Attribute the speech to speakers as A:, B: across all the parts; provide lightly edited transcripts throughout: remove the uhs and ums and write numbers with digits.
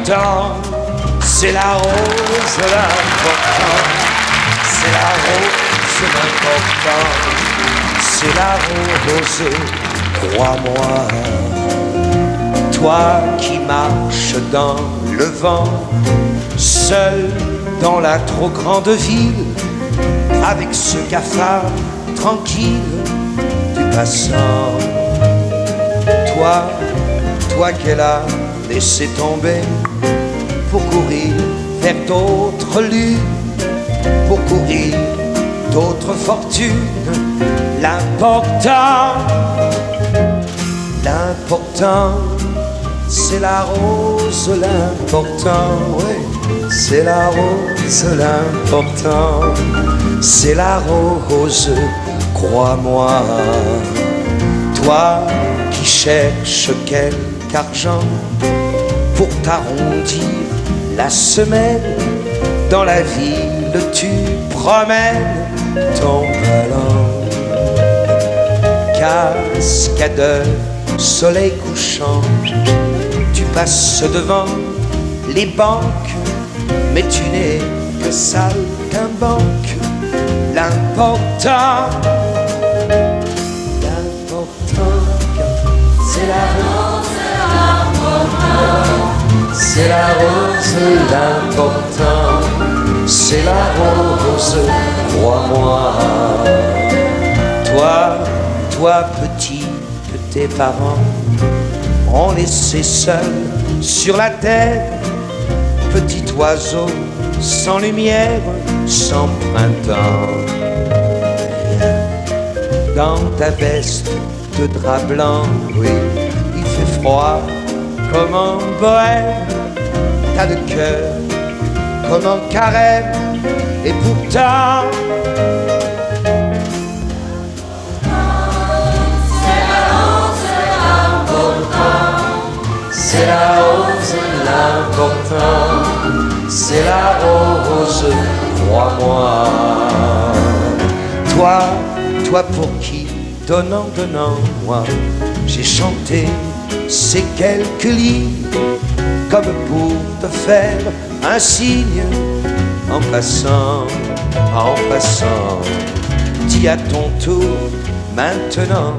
A: l'important, c'est la rose l'important, c'est la rose l'important, c'est la rose, crois-moi. Toi qui marches dans le vent, seul dans la trop grande ville, avec ce cafard tranquille du passant. Toi qu'elle a laissé tomber pour courir vers d'autres lunes, pour courir d'autres fortunes. L'important, c'est la rose, l'important, oui, c'est la rose, l'important, c'est la rose, crois-moi. Toi qui cherches quelque argent pour t'arrondir la semaine, dans la ville tu promènes ton ballon. Cascadeur, soleil couchant, tu passes devant les banques, mais tu n'es que saltimbanque. L'important, c'est la rose, l'important, c'est la rose, l'important, c'est la rose, crois-moi. Toi petit que tes parents ont laissé seul sur la terre, petit oiseau sans lumière, sans printemps. Dans ta veste de drap blanc, oui, il fait froid comme en Bohème. T'as le cœur comme en Carême, et pourtant c'est la rose, l'important, c'est la rose, crois-moi. Toi pour qui, donnant, moi, j'ai chanté ces quelques lignes, comme pour te faire un signe, en passant, dis à ton tour maintenant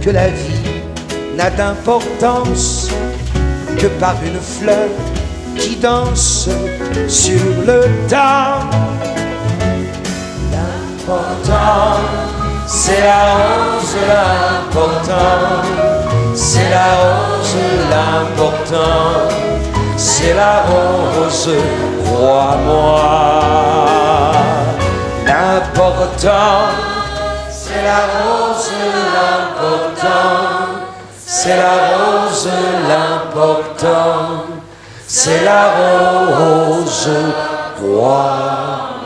A: que la vie n'a d'importance que par une fleur qui danse sur le temps. L'important, c'est la rose, l'important, c'est la rose, l'important, c'est la rose, crois-moi. L'important, c'est la rose, l'important, c'est la rose, l'important, c'est la rose, crois-moi.